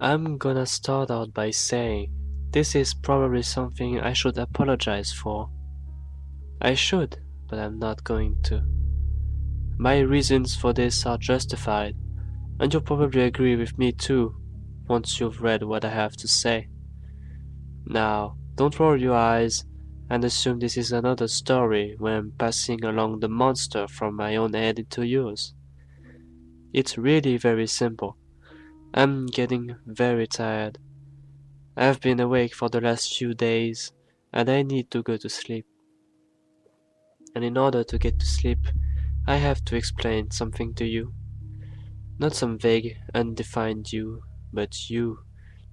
I'm gonna start out by saying this is probably something I should apologize for. I should, but I'm not going to. My reasons for this are justified, and you'll probably agree with me too, once you've read what I have to say. Now, don't roll your eyes and assume this is another story where I'm passing along the monster from my own head into yours. It's really very simple. I'm getting very tired. I've been awake for the last few days, and I need to go to sleep. And in order to get to sleep, I have to explain something to you. Not some vague, undefined you, but you,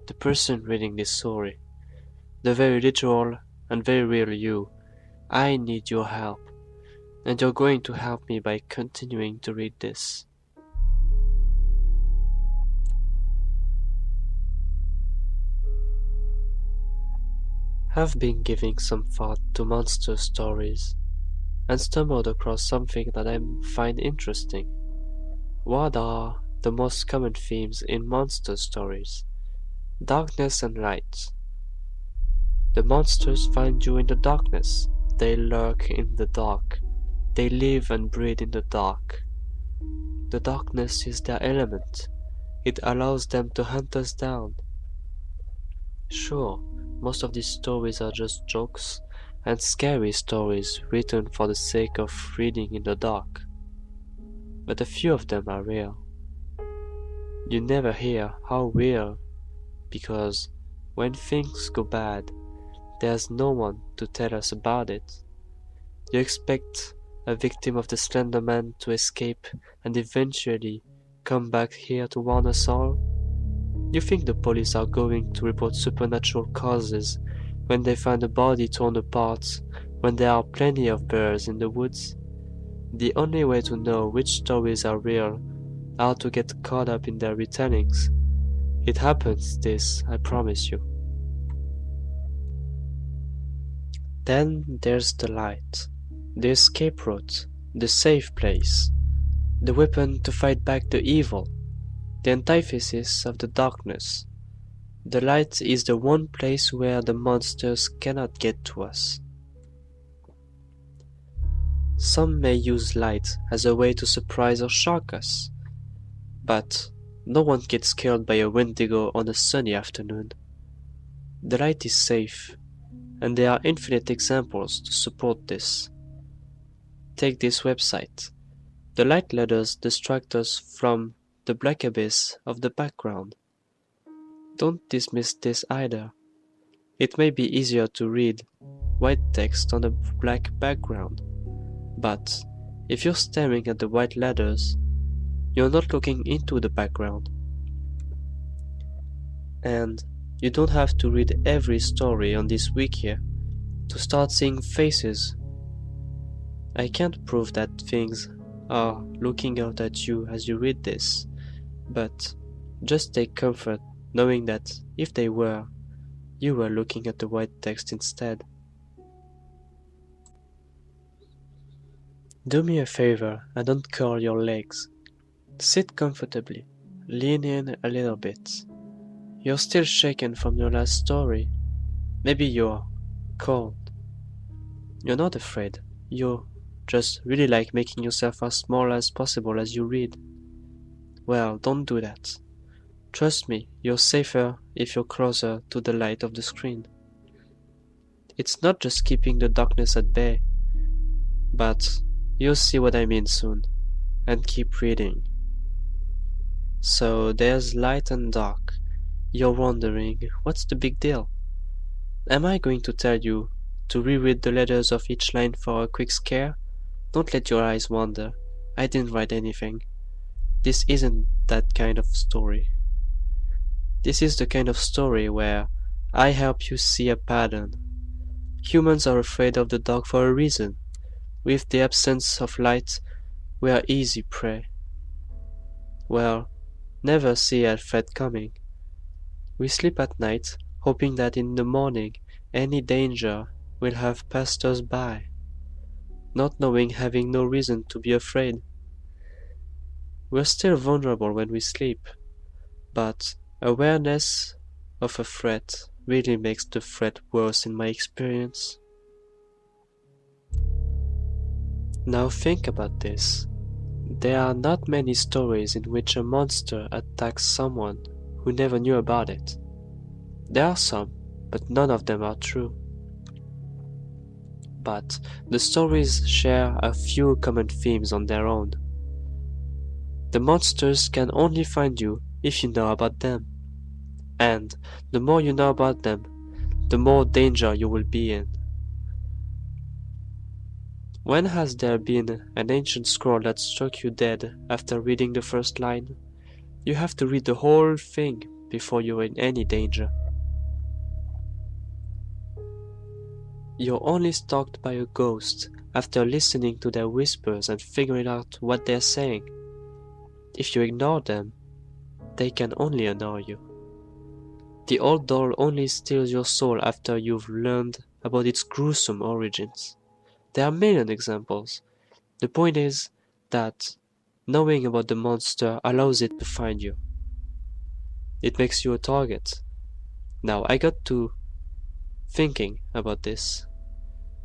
the person reading this story. The very literal and very real you. I need your help, and you're going to help me by continuing to read this. I've been giving some thought to monster stories, and stumbled across something that I find interesting. What are the most common themes in monster stories? Darkness and light. The monsters find you in the darkness. They lurk in the dark. They live and breathe in the dark. The darkness is their element. It allows them to hunt us down. Sure, most of these stories are just jokes and scary stories written for the sake of reading in the dark. But a few of them are real. You never hear how real, because when things go bad, there's no one to tell us about it. You expect a victim of the Slender Man to escape and eventually come back here to warn us all? You think the police are going to report supernatural causes when they find a body torn apart, when there are plenty of bears in the woods? The only way to know which stories are real are to get caught up in their retellings. It happens, this, I promise you. Then there's the light, the escape route, the safe place, the weapon to fight back the evil, the antithesis of the darkness. The light is the one place where the monsters cannot get to us. Some may use light as a way to surprise or shock us, but no one gets killed by a Wendigo on a sunny afternoon. The light is safe, and there are infinite examples to support this. Take this website. The light letters distract us from the black abyss of the background. Don't dismiss this either. It may be easier to read white text on a black background, but if you're staring at the white letters, you're not looking into the background. And you don't have to read every story on this wiki to start seeing faces. I can't prove that things are looking out at you as you read this, but just take comfort knowing that if they were, you were looking at the white text instead. Do me a favor and don't curl your legs. Sit comfortably, lean in a little bit. You're still shaken from your last story. Maybe you're cold. You're not afraid. You just really like making yourself as small as possible as you read. Well, don't do that. Trust me, you're safer if you're closer to the light of the screen. It's not just keeping the darkness at bay, but you'll see what I mean soon, and keep reading. So there's light and dark. You're wondering, what's the big deal? Am I going to tell you to reread the letters of each line for a quick scare? Don't let your eyes wander. I didn't write anything. This isn't that kind of story. This is the kind of story where I help you see a pattern. Humans are afraid of the dark for a reason. With the absence of light, we are easy prey. Well, never see a threat coming. We sleep at night, hoping that in the morning any danger will have passed us by, not knowing, having no reason to be afraid. We're still vulnerable when we sleep, but Awareness of a threat really makes the threat worse in my experience. Now think about this. There are not many stories in which a monster attacks someone who never knew about it. There are some, but none of them are true. But the stories share a few common themes on their own. The monsters can only find you if you know about them. And the more you know about them, the more danger you will be in. When has there been an ancient scroll that struck you dead after reading the first line? You have to read the whole thing before you're in any danger. You're only stalked by a ghost after listening to their whispers and figuring out what they're saying. If you ignore them, they can only annoy you. The old doll only steals your soul after you've learned about its gruesome origins. There are a million examples. The point is that knowing about the monster allows it to find you. It makes you a target. Now I got to thinking about this.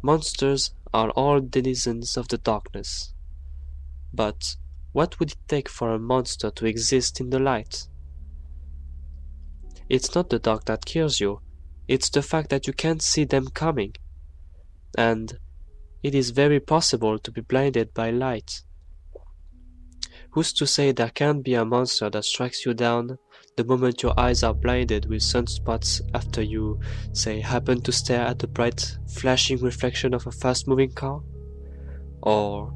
Monsters are all denizens of the darkness. But what would it take for a monster to exist in the light? It's not the dark that kills you, it's the fact that you can't see them coming. And it is very possible to be blinded by light. Who's to say there can't be a monster that strikes you down the moment your eyes are blinded with sunspots after you, say, happen to stare at the bright, flashing reflection of a fast-moving car? Or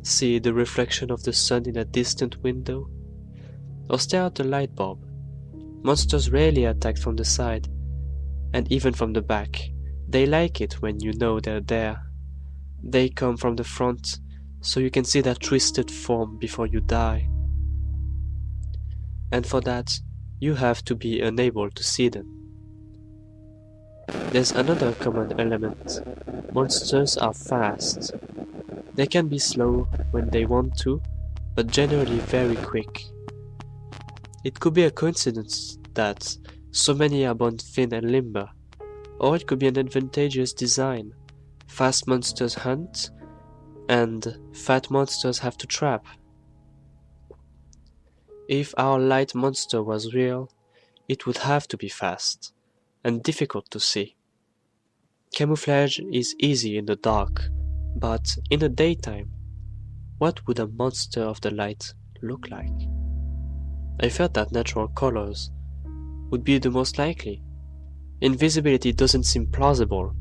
see the reflection of the sun in a distant window? Or stare at a light bulb? Monsters rarely attack from the side, and even from the back. They like it when you know they're there. They come from the front, so you can see their twisted form before you die. And for that, you have to be unable to see them. There's another common element. Monsters are fast. They can be slow when they want to, but generally very quick. It could be a coincidence that so many are born thin and limber, or it could be an advantageous design. Fast monsters hunt, and fat monsters have to trap. If our light monster was real, it would have to be fast, and difficult to see. Camouflage is easy in the dark, but in the daytime, what would a monster of the light look like? I felt that natural colors would be the most likely. Invisibility doesn't seem plausible,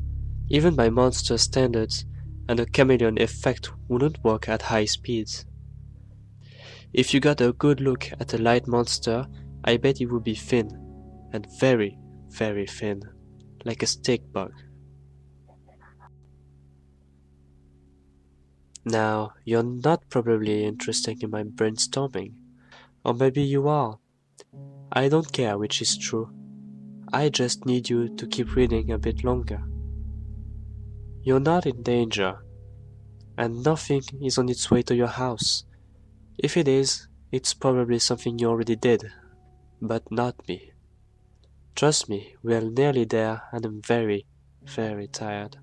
even by monster standards, and a chameleon effect wouldn't work at high speeds. If you got a good look at a light monster, I bet it would be thin, and very, very thin, like a stick bug. Now, you're not probably interested in my brainstorming, or maybe you are. I don't care which is true. I just need you to keep reading a bit longer. You're not in danger, and nothing is on its way to your house. If it is, it's probably something you already did, but not me. Trust me, we're nearly there and I'm very, very tired.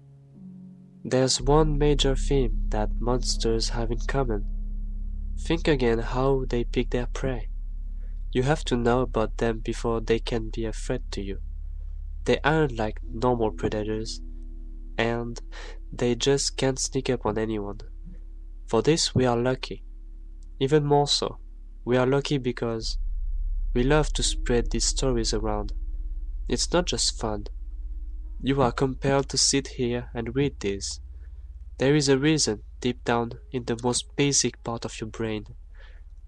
There's one major theme that monsters have in common. Think again how they pick their prey. You have to know about them before they can be a threat to you. They aren't like normal predators, and they just can't sneak up on anyone. For this we are lucky. Even more so, we are lucky because we love to spread these stories around. It's not just fun. You are compelled to sit here and read these. There is a reason deep down in the most basic part of your brain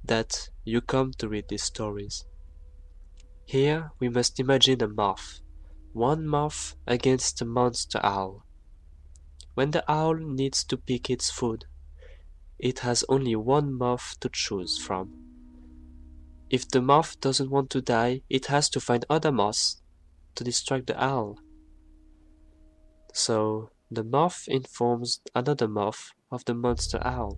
that you come to read these stories. Here we must imagine a moth. One moth against a monster owl. When the owl needs to pick its food, it has only one moth to choose from. If the moth doesn't want to die, it has to find other moths to distract the owl. So the moth informs another moth of the monster owl,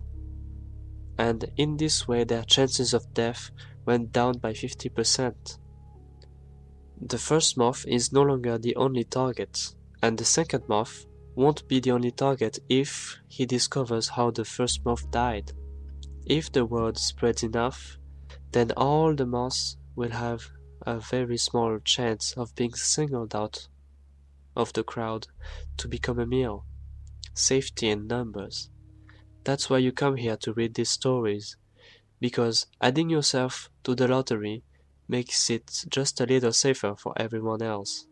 and in this way their chances of death went down by 50%. The first moth is no longer the only target, and the second moth won't be the only target if he discovers how the first moth died. If the word spreads enough, then all the moths will have a very small chance of being singled out of the crowd to become a meal. Safety in numbers. That's why you come here to read these stories, because adding yourself to the lottery makes it just a little safer for everyone else.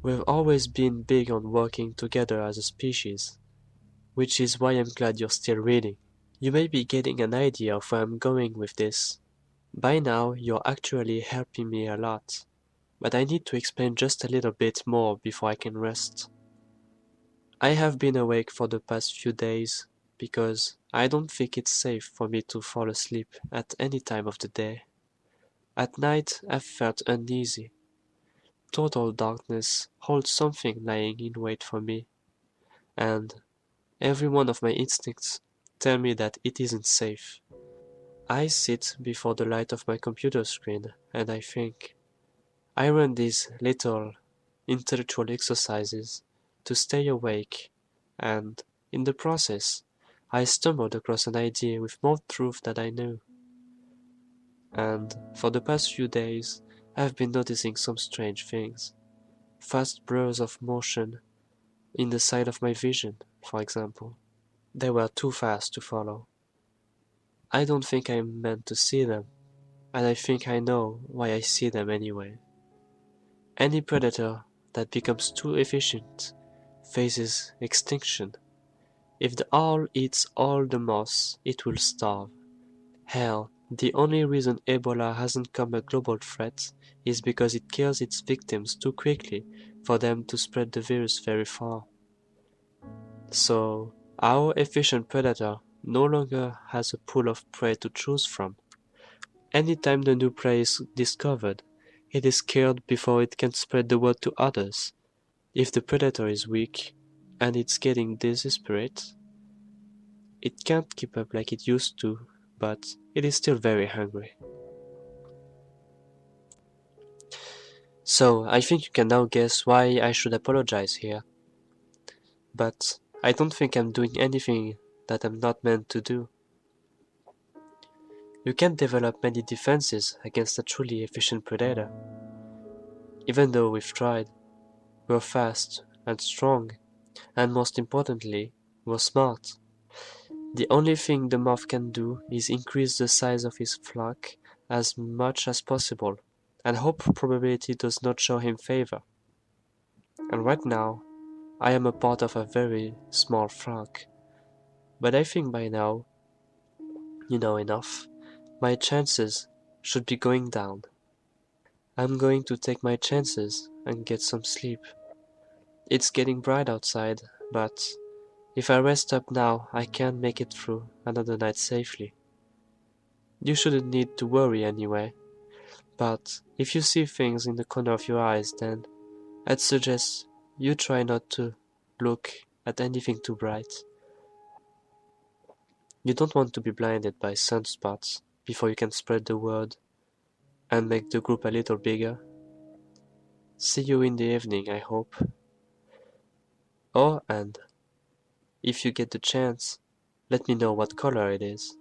We've always been big on working together as a species, which is why I'm glad you're still reading. You may be getting an idea of where I'm going with this. By now, you're actually helping me a lot, but I need to explain just a little bit more before I can rest. I have been awake for the past few days because I don't think it's safe for me to fall asleep at any time of the day. At night, I've felt uneasy. Total darkness holds something lying in wait for me, and every one of my instincts tell me that it isn't safe. I sit before the light of my computer screen and I think. I run these little intellectual exercises to stay awake, and in the process, I stumbled across an idea with more truth than I knew. And for the past few days, I've been noticing some strange things. Fast blurs of motion in the side of my vision, for example. They were too fast to follow. I don't think I'm meant to see them, and I think I know why I see them anyway. Any predator that becomes too efficient faces extinction. If the owl eats all the moths, it will starve. Hell, the only reason Ebola hasn't become a global threat is because it kills its victims too quickly for them to spread the virus very far. So, our efficient predator no longer has a pool of prey to choose from. Anytime the new prey is discovered, it is killed before it can spread the word to others. If the predator is weak and it's getting desperate, it can't keep up like it used to, but it is still very hungry. So I think you can now guess why I should apologize here. But I don't think I'm doing anything that I'm not meant to do. You can't develop many defenses against a truly efficient predator. Even though we've tried, we're fast and strong, and most importantly, we're smart. The only thing the moth can do is increase the size of his flock as much as possible, and hope probability does not show him favor. And right now, I am a part of a very small flock, but I think by now, you know enough. My chances should be going down. I'm going to take my chances and get some sleep. It's getting bright outside, but if I rest up now, I can make it through another night safely. You shouldn't need to worry anyway, but if you see things in the corner of your eyes, then I'd suggest you try not to look at anything too bright. You don't want to be blinded by sunspots before you can spread the word and make the group a little bigger. See you in the evening, I hope. Oh, and if you get the chance, let me know what color it is.